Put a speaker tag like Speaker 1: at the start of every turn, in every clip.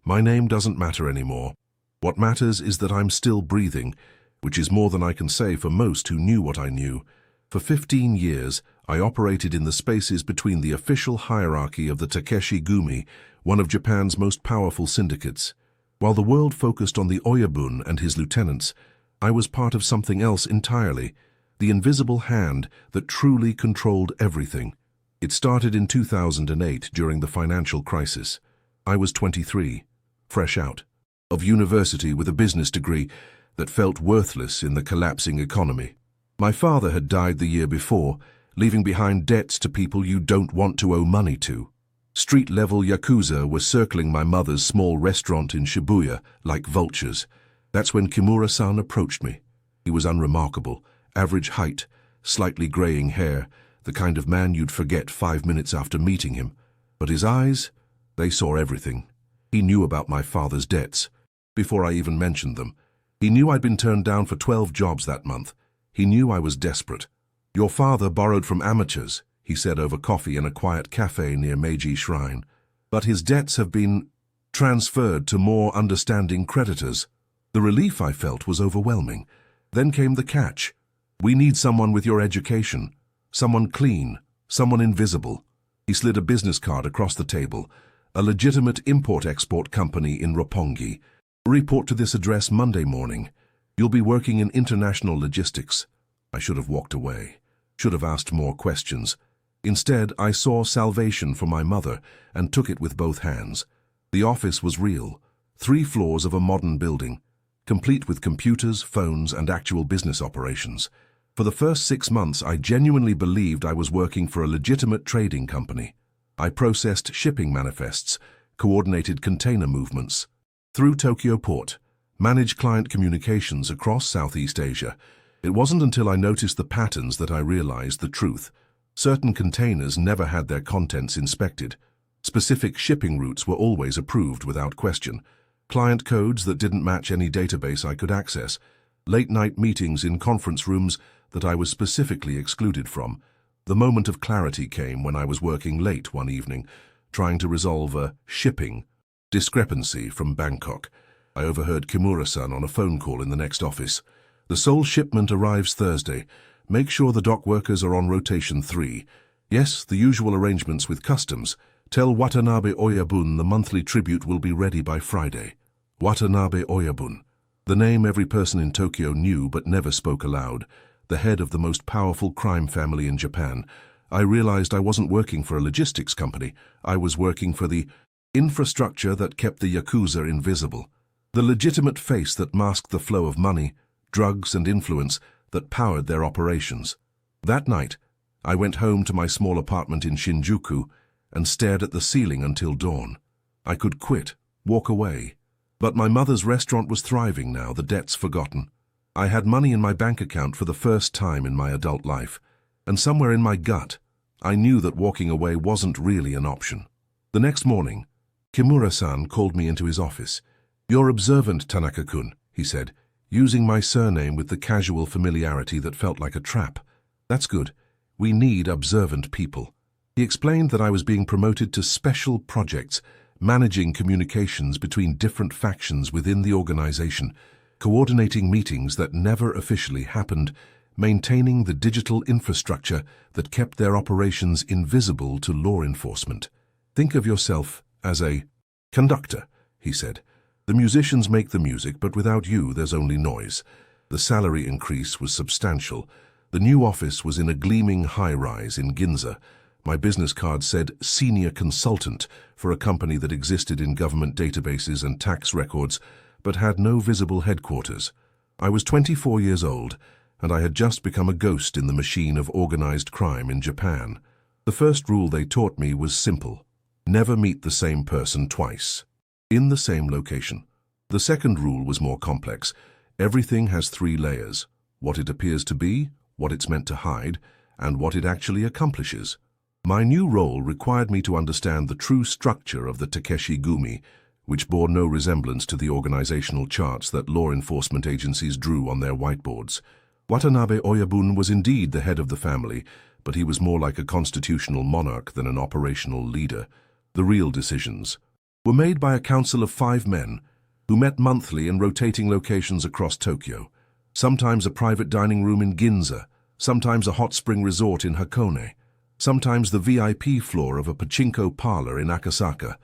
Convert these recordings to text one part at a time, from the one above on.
Speaker 1: My name doesn't matter anymore. What matters is that I'm still breathing, which is more than I can say for most who knew what I knew. For 15 years, I operated in the spaces between the official hierarchy of the Takeshi Gumi, one of Japan's most powerful syndicates. While the world focused on the Oyabun and his lieutenants, I was part of something else entirely, the invisible hand that truly controlled everything. It started in 2008 during the financial crisis. I was 23, fresh out of university with a business degree that felt worthless in the collapsing economy. My father had died the year before, leaving behind debts to people you don't want to owe money to. Street-level Yakuza were circling my mother's small restaurant in Shibuya like vultures. That's when Kimura-san approached me. He was unremarkable, average height, slightly graying hair, the kind of man you'd forget 5 minutes after meeting him. But his eyes, they saw everything. He knew about my father's debts, before I even mentioned them. He knew I'd been turned down for 12 jobs that month. He knew I was desperate. "Your father borrowed from amateurs," he said over coffee in a quiet cafe near Meiji Shrine. "But his debts have been transferred to more understanding creditors." The relief I felt was overwhelming. Then came the catch. "We need someone with your education. Someone clean, someone invisible." He slid a business card across the table. "A legitimate import-export company in Roppongi. Report to this address Monday morning. You'll be working in international logistics." I should have walked away. Should have asked more questions. Instead, I saw salvation for my mother and took it with both hands. The office was real. 3 floors of a modern building, complete with computers, phones, and actual business operations. For the first 6 months, I genuinely believed I was working for a legitimate trading company. I processed shipping manifests, coordinated container movements through Tokyo Port, managed client communications across Southeast Asia. It wasn't until I noticed the patterns that I realized the truth. Certain containers never had their contents inspected. Specific shipping routes were always approved without question. Client codes that didn't match any database I could access. Late-night meetings in conference rooms that I was specifically excluded from. The moment of clarity came when I was working late one evening, trying to resolve a shipping discrepancy from Bangkok. I overheard Kimura-san on a phone call in the next office. "The sole shipment arrives Thursday. Make sure the dock workers are on rotation 3. Yes, the usual arrangements with customs. Tell Watanabe Oyabun the monthly tribute will be ready by Friday." Watanabe Oyabun. The name every person in Tokyo knew but never spoke aloud. The head of the most powerful crime family in Japan. I realized I wasn't working for a logistics company. I was working for the infrastructure that kept the Yakuza invisible. The legitimate face that masked the flow of money, drugs, and influence that powered their operations. That night, I went home to my small apartment in Shinjuku and stared at the ceiling until dawn. I could quit, walk away. But my mother's restaurant was thriving now, the debts forgotten. I had money in my bank account for the first time in my adult life, and somewhere in my gut, I knew that walking away wasn't really an option. The next morning, Kimura-san called me into his office. "You're observant, Tanaka-kun," he said, using my surname with the casual familiarity that felt like a trap. "That's good. We need observant people." He explained that I was being promoted to special projects, managing communications between different factions within the organization, coordinating meetings that never officially happened, maintaining the digital infrastructure that kept their operations invisible to law enforcement. "Think of yourself as a conductor," he said. "The musicians make the music, but without you, there's only noise." The salary increase was substantial. The new office was in a gleaming high-rise in Ginza. My business card said senior consultant for a company that existed in government databases and tax records, but had no visible headquarters. I was 24 years old, and I had just become a ghost in the machine of organized crime in Japan. The first rule they taught me was simple: never meet the same person twice, in the same location. The second rule was more complex. Everything has 3 layers: what it appears to be, what it's meant to hide, and what it actually accomplishes. My new role required me to understand the true structure of the Takeshi Gumi, which bore no resemblance to the organizational charts that law enforcement agencies drew on their whiteboards. Watanabe Oyabun was indeed the head of the family, but he was more like a constitutional monarch than an operational leader. The real decisions, were made by a council of 5 men who met monthly in rotating locations across Tokyo, sometimes a private dining room in Ginza, sometimes a hot spring resort in Hakone, sometimes the VIP floor of a pachinko parlor in Akasaka.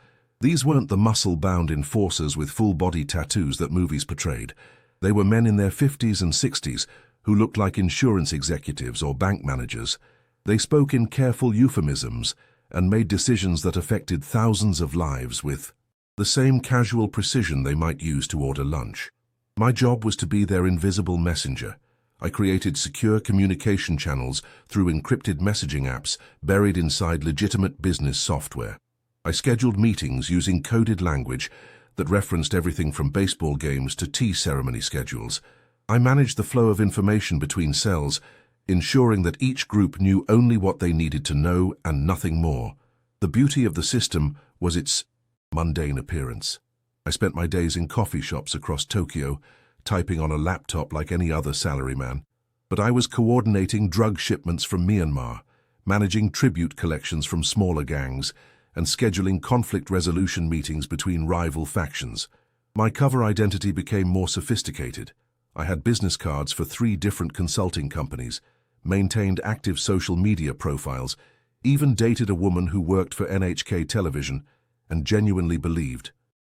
Speaker 1: These weren't the muscle-bound enforcers with full-body tattoos that movies portrayed. They were men in their 50s and 60s who looked like insurance executives or bank managers. They spoke in careful euphemisms and made decisions that affected thousands of lives with the same casual precision they might use to order lunch. My job was to be their invisible messenger. I created secure communication channels through encrypted messaging apps buried inside legitimate business software. I scheduled meetings using coded language that referenced everything from baseball games to tea ceremony schedules. I managed the flow of information between cells, ensuring that each group knew only what they needed to know and nothing more. The beauty of the system was its mundane appearance. I spent my days in coffee shops across Tokyo, typing on a laptop like any other salaryman. But I was coordinating drug shipments from Myanmar, managing tribute collections from smaller gangs, and scheduling conflict resolution meetings between rival factions. My cover identity became more sophisticated. I had business cards for 3 different consulting companies, maintained active social media profiles, even dated a woman who worked for NHK television, and genuinely believed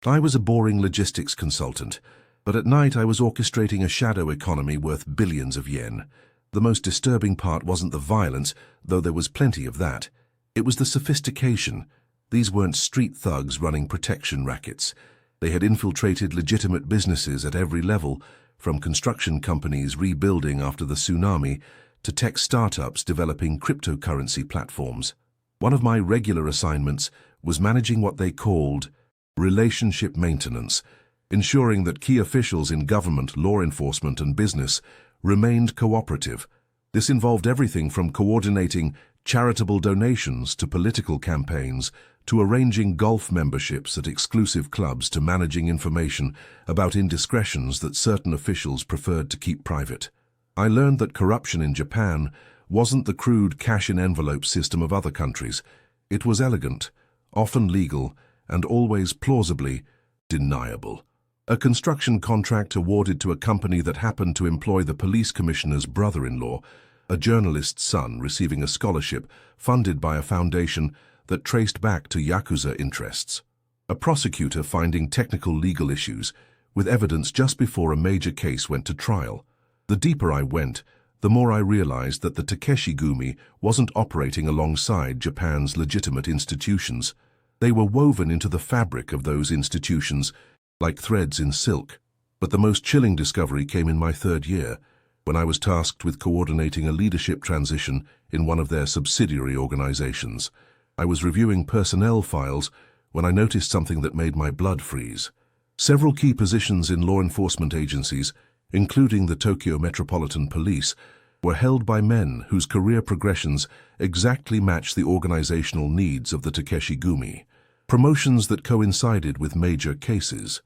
Speaker 1: I was a boring logistics consultant, but at night I was orchestrating a shadow economy worth billions of yen. The most disturbing part wasn't the violence, though there was plenty of that. It was the sophistication. These weren't street thugs running protection rackets. They had infiltrated legitimate businesses at every level, from construction companies rebuilding after the tsunami to tech startups developing cryptocurrency platforms. One of my regular assignments was managing what they called relationship maintenance, ensuring that key officials in government, law enforcement, and business remained cooperative. This involved everything from coordinating charitable donations to political campaigns, to arranging golf memberships at exclusive clubs, to managing information about indiscretions that certain officials preferred to keep private. I learned that corruption in Japan wasn't the crude cash-in-envelope system of other countries. It was elegant, often legal, and always plausibly deniable. A construction contract awarded to a company that happened to employ the police commissioner's brother-in-law, a journalist's son receiving a scholarship funded by a foundation that traced back to Yakuza interests. A prosecutor finding technical legal issues, with evidence just before a major case went to trial. The deeper I went, the more I realized that the Takeshi-gumi wasn't operating alongside Japan's legitimate institutions. They were woven into the fabric of those institutions, like threads in silk. But the most chilling discovery came in my 3rd year, when I was tasked with coordinating a leadership transition in one of their subsidiary organizations. I was reviewing personnel files when I noticed something that made my blood freeze. Several key positions in law enforcement agencies, including the Tokyo Metropolitan Police, were held by men whose career progressions exactly matched the organizational needs of the Takeshi-gumi. Promotions that coincided with major cases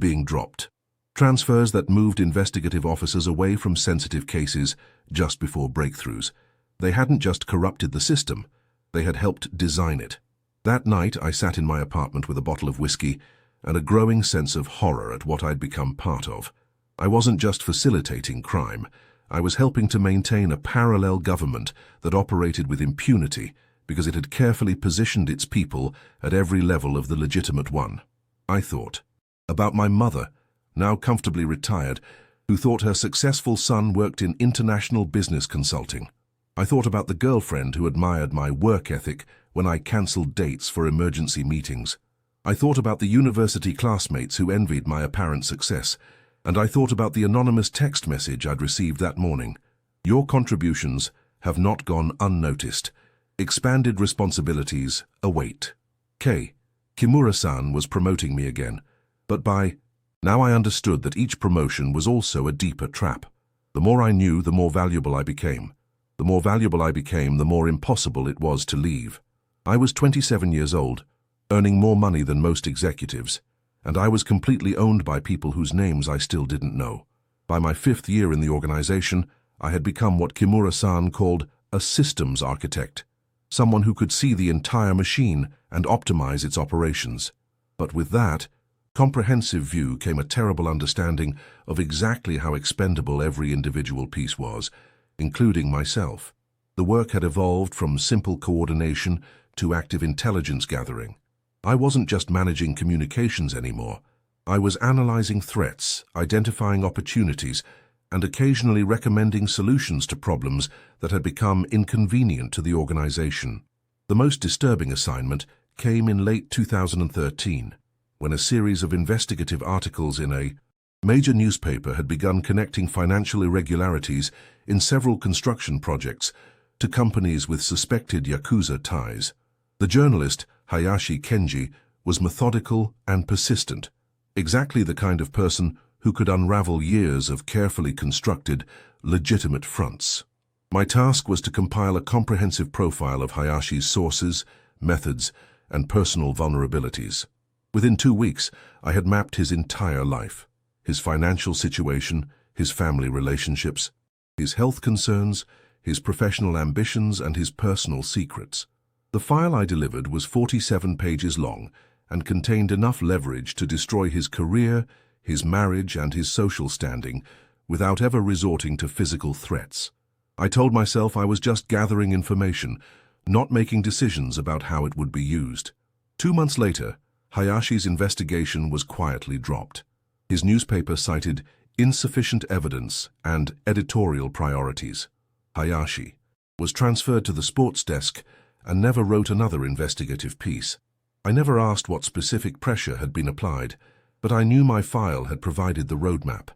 Speaker 1: being dropped. Transfers that moved investigative officers away from sensitive cases just before breakthroughs. They hadn't just corrupted the system, they had helped design it. That night, I sat in my apartment with a bottle of whiskey and a growing sense of horror at what I'd become part of. I wasn't just facilitating crime, I was helping to maintain a parallel government that operated with impunity because it had carefully positioned its people at every level of the legitimate one. I thought about my mother, now comfortably retired, who thought her successful son worked in international business consulting. I thought about the girlfriend who admired my work ethic when I cancelled dates for emergency meetings. I thought about the university classmates who envied my apparent success, and I thought about the anonymous text message I'd received that morning. Your contributions have not gone unnoticed. Expanded responsibilities await. Kimura-san was promoting me again, but now I understood that each promotion was also a deeper trap. The more I knew, the more valuable I became. The more valuable I became, the more impossible it was to leave. I was 27 years old, earning more money than most executives, and I was completely owned by people whose names I still didn't know. By my 5th year in the organization, I had become what Kimura-san called a systems architect, someone who could see the entire machine and optimize its operations. But with that comprehensive view came a terrible understanding of exactly how expendable every individual piece was, including myself. The work had evolved from simple coordination to active intelligence gathering. I wasn't just managing communications anymore. I was analyzing threats, identifying opportunities, and occasionally recommending solutions to problems that had become inconvenient to the organization. The most disturbing assignment came in late 2013, when a series of investigative articles in a major newspaper had begun connecting financial irregularities in several construction projects to companies with suspected Yakuza ties. The journalist, Hayashi Kenji, was methodical and persistent, exactly the kind of person who could unravel years of carefully constructed, legitimate fronts. My task was to compile a comprehensive profile of Hayashi's sources, methods, and personal vulnerabilities. Within 2 weeks, I had mapped his entire life, his financial situation, his family relationships, his health concerns, his professional ambitions, and his personal secrets. The file I delivered was 47 pages long and contained enough leverage to destroy his career, his marriage, and his social standing without ever resorting to physical threats. I told myself I was just gathering information, not making decisions about how it would be used. 2 months later, Hayashi's investigation was quietly dropped. His newspaper cited insufficient evidence and editorial priorities. Hayashi was transferred to the sports desk and never wrote another investigative piece. I never asked what specific pressure had been applied, but I knew my file had provided the roadmap.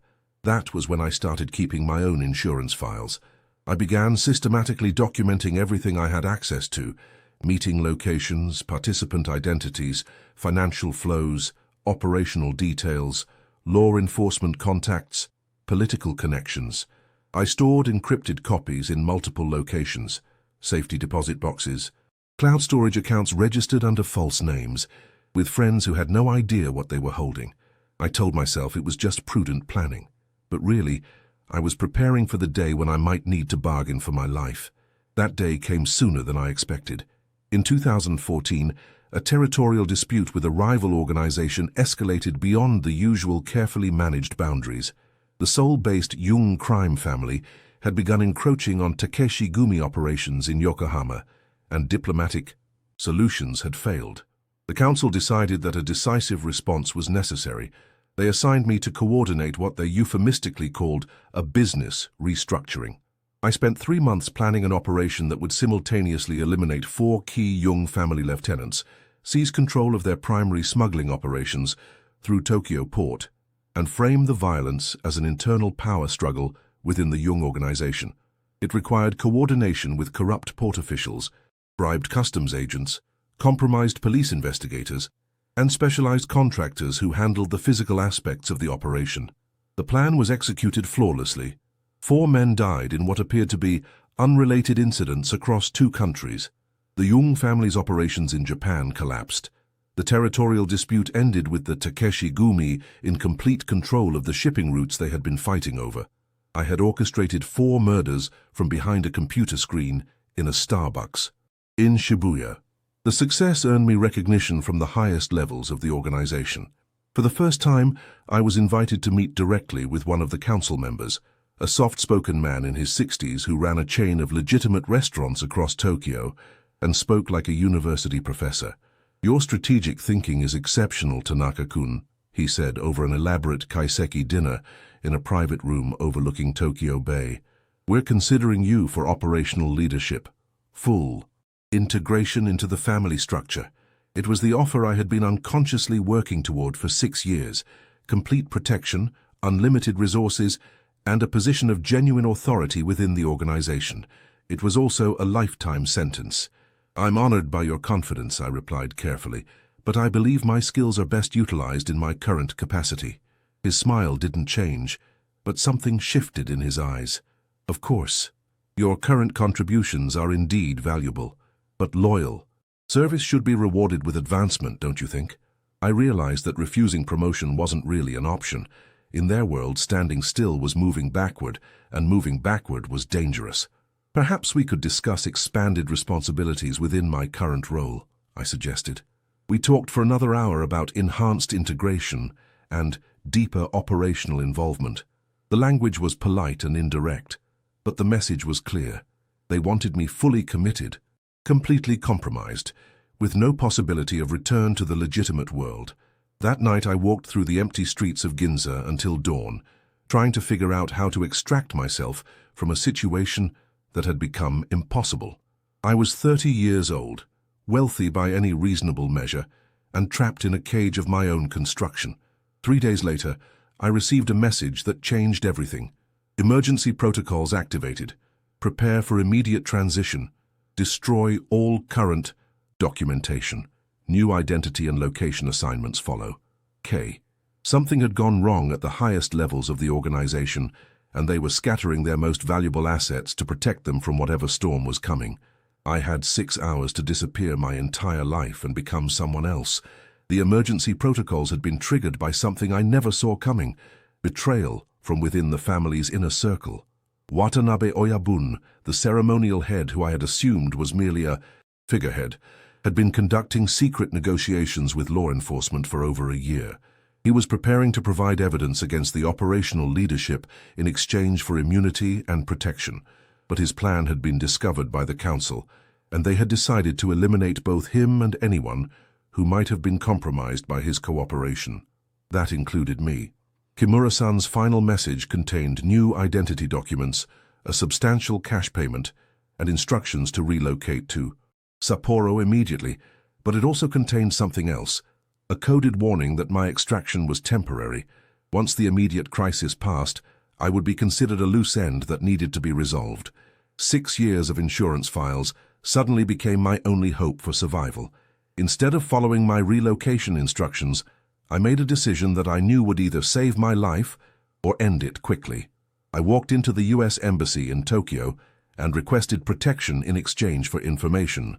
Speaker 1: That was when I started keeping my own insurance files. I began systematically documenting everything I had access to: meeting locations, participant identities, financial flows, operational details, law enforcement contacts, political connections. I stored encrypted copies in multiple locations: safety deposit boxes, cloud storage accounts registered under false names, with friends who had no idea what they were holding. I told myself it was just prudent planning, but really, I was preparing for the day when I might need to bargain for my life. That day came sooner than I expected. In 2014, a territorial dispute with a rival organization escalated beyond the usual carefully managed boundaries. The Seoul-based Jung crime family had begun encroaching on Takeshi Gumi operations in Yokohama, and diplomatic solutions had failed. The council decided that a decisive response was necessary. They assigned me to coordinate what they euphemistically called a business restructuring. I spent 3 months planning an operation that would simultaneously eliminate 4 key Jung family lieutenants, seize control of their primary smuggling operations through Tokyo port, and frame the violence as an internal power struggle within the Jung organization. It required coordination with corrupt port officials, bribed customs agents, compromised police investigators, and specialized contractors who handled the physical aspects of the operation. The plan was executed flawlessly. 4 men died in what appeared to be unrelated incidents across 2 countries. The Jung family's operations in Japan collapsed. The territorial dispute ended with the Takeshi Gumi in complete control of the shipping routes they had been fighting over. I had orchestrated 4 murders from behind a computer screen in a Starbucks in Shibuya. The success earned me recognition from the highest levels of the organization. For the first time, I was invited to meet directly with one of the council members, a soft-spoken man in his 60s who ran a chain of legitimate restaurants across Tokyo and spoke like a university professor. "Your strategic thinking is exceptional, Tanaka-kun," he said over an elaborate kaiseki dinner in a private room overlooking Tokyo Bay. "We're considering you for operational leadership. Full integration into the family structure." It was the offer I had been unconsciously working toward for 6 years: complete protection, unlimited resources, and a position of genuine authority within the organization. It was also a lifetime sentence. "I'm honored by your confidence," I replied carefully, "but I believe my skills are best utilized in my current capacity." His smile didn't change, but something shifted in his eyes. "Of course, your current contributions are indeed valuable, but loyal. Service should be rewarded with advancement, don't you think?" I realized that refusing promotion wasn't really an option. In their world, standing still was moving backward, and moving backward was dangerous. "Perhaps we could discuss expanded responsibilities within my current role," I suggested. We talked for another hour about enhanced integration and deeper operational involvement. The language was polite and indirect, but the message was clear. They wanted me fully committed, completely compromised, with no possibility of return to the legitimate world. That night I walked through the empty streets of Ginza until dawn, trying to figure out how to extract myself from a situation that had become impossible. I was 30 years old, wealthy by any reasonable measure, and trapped in a cage of my own construction. 3 days later, I received a message that changed everything. Emergency protocols activated. Prepare for immediate transition. Destroy all current documentation. New identity and location assignments follow. K. Something had gone wrong at the highest levels of the organization, and they were scattering their most valuable assets to protect them from whatever storm was coming. I had 6 hours to disappear my entire life and become someone else. The emergency protocols had been triggered by something I never saw coming: betrayal from within the family's inner circle. Watanabe Oyabun, the ceremonial head who I had assumed was merely a figurehead, had been conducting secret negotiations with law enforcement for over a year. He was preparing to provide evidence against the operational leadership in exchange for immunity and protection, but his plan had been discovered by the council, and they had decided to eliminate both him and anyone who might have been compromised by his cooperation. That included me. Kimura-san's final message contained new identity documents, a substantial cash payment, and instructions to relocate to Sapporo immediately, but it also contained something else, a coded warning that my extraction was temporary. Once the immediate crisis passed, I would be considered a loose end that needed to be resolved. 6 years of insurance files suddenly became my only hope for survival. Instead of following my relocation instructions, I made a decision that I knew would either save my life or end it quickly. I walked into the U.S. Embassy in Tokyo and requested protection in exchange for information.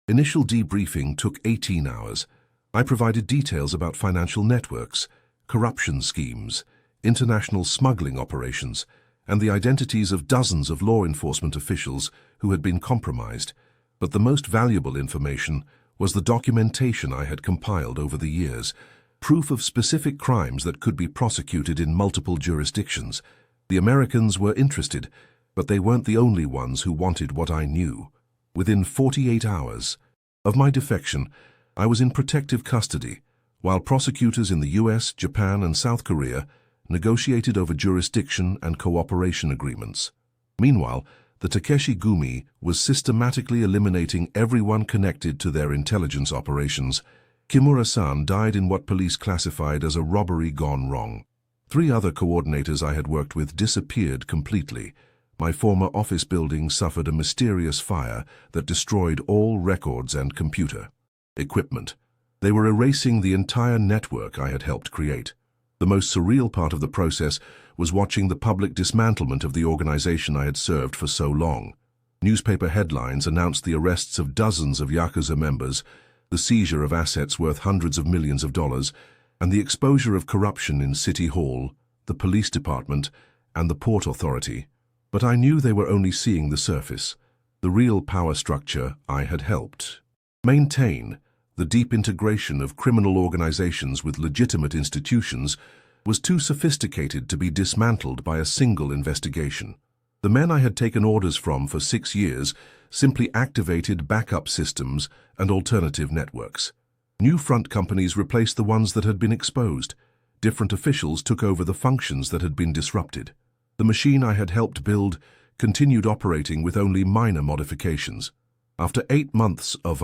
Speaker 1: Initial debriefing took 18 hours. I provided details about financial networks, corruption schemes, international smuggling operations, and the identities of dozens of law enforcement officials who had been compromised. But the most valuable information was the documentation I had compiled over the years, proof of specific crimes that could be prosecuted in multiple jurisdictions. The Americans were interested, but they weren't the only ones who wanted what I knew. Within 48 hours of my defection, I was in protective custody, while prosecutors in the US, Japan, and South Korea negotiated over jurisdiction and cooperation agreements. Meanwhile, the Takeshi Gumi was systematically eliminating everyone connected to their intelligence operations. Kimura-san died in what police classified as a robbery gone wrong. 3 other coordinators I had worked with disappeared completely. My former office building suffered a mysterious fire that destroyed all records and computer equipment. They were erasing the entire network I had helped create. The most surreal part of the process was watching the public dismantlement of the organization I had served for so long. Newspaper headlines announced the arrests of dozens of Yakuza members, the seizure of assets worth hundreds of millions of dollars, and the exposure of corruption in City Hall, the police department, and the Port Authority. But I knew they were only seeing the surface. The real power structure I had helped maintain, the deep integration of criminal organizations with legitimate institutions, was too sophisticated to be dismantled by a single investigation. The men I had taken orders from for 6 years simply activated backup systems and alternative networks. New front companies replaced the ones that had been exposed. Different officials took over the functions that had been disrupted. The machine I had helped build continued operating with only minor modifications. After 8 months of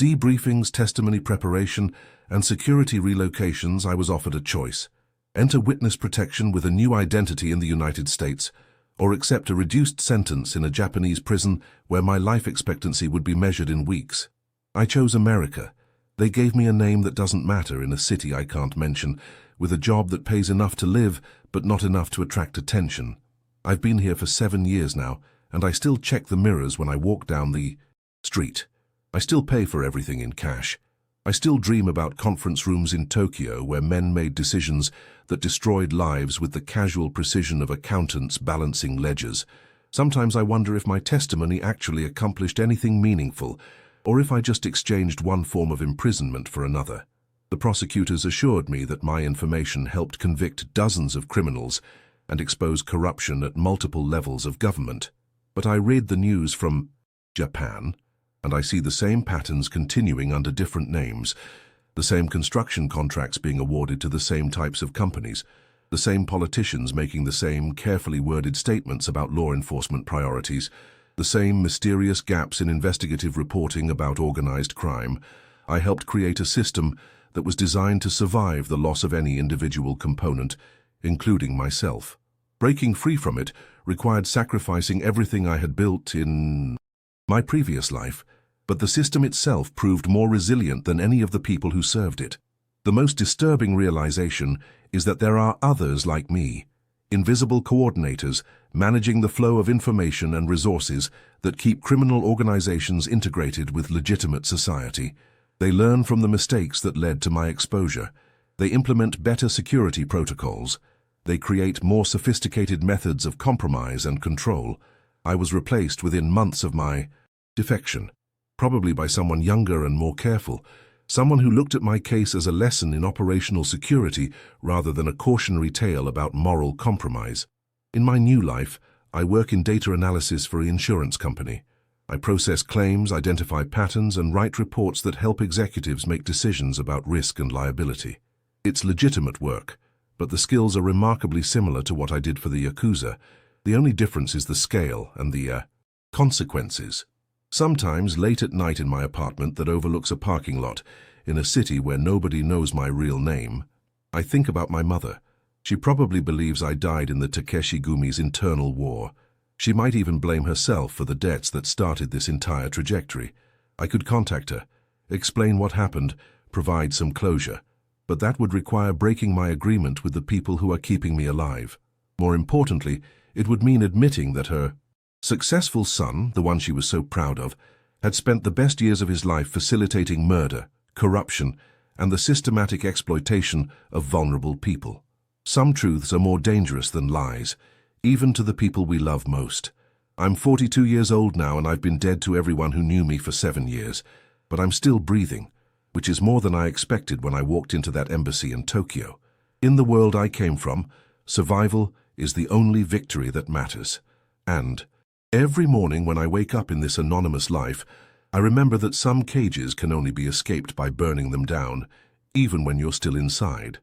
Speaker 1: debriefings, testimony preparation, and security relocations, I was offered a choice: enter witness protection with a new identity in the United States, or accept a reduced sentence in a Japanese prison where my life expectancy would be measured in weeks. I chose America. They gave me a name that doesn't matter in a city I can't mention, with a job that pays enough to live but not enough to attract attention. I've been here for 7 years now, and I still check the mirrors when I walk down the street. I still pay for everything in cash. I still dream about conference rooms in Tokyo where men made decisions that destroyed lives with the casual precision of accountants balancing ledgers. Sometimes I wonder if my testimony actually accomplished anything meaningful, or if I just exchanged one form of imprisonment for another. The prosecutors assured me that my information helped convict dozens of criminals and expose corruption at multiple levels of government. But I read the news from Japan, and I see the same patterns continuing under different names, the same construction contracts being awarded to the same types of companies, the same politicians making the same carefully worded statements about law enforcement priorities, the same mysterious gaps in investigative reporting about organized crime. I helped create a system that was designed to survive the loss of any individual component, including myself. Breaking free from it required sacrificing everything I had built in my previous life, but the system itself proved more resilient than any of the people who served it. The most disturbing realization is that there are others like me, invisible coordinators managing the flow of information and resources that keep criminal organizations integrated with legitimate society. They learn from the mistakes that led to my exposure. They implement better security protocols. They create more sophisticated methods of compromise and control. I was replaced within months of my defection, probably by someone younger and more careful, someone who looked at my case as a lesson in operational security rather than a cautionary tale about moral compromise. In my new life, I work in data analysis for an insurance company. I process claims, identify patterns, and write reports that help executives make decisions about risk and liability. It's legitimate work, but the skills are remarkably similar to what I did for the Yakuza. The only difference is the scale and the consequences. Sometimes late at night in my apartment that overlooks a parking lot in a city where nobody knows my real name, I think about my mother. She probably believes I died in the Takeshi Gumi's internal war. She might even blame herself for the debts that started this entire trajectory. I could contact her, explain what happened, provide some closure, but that would require breaking my agreement with the people who are keeping me alive. More importantly, it would mean admitting that her successful son, the one she was so proud of, had spent the best years of his life facilitating murder, corruption, and the systematic exploitation of vulnerable people. Some truths are more dangerous than lies, even to the people we love most. I'm 42 years old now, and I've been dead to everyone who knew me for 7 years, but I'm still breathing, which is more than I expected when I walked into that embassy in Tokyo. In the world I came from, survival is the only victory that matters. And every morning when I wake up in this anonymous life, I remember that some cages can only be escaped by burning them down, even when you're still inside.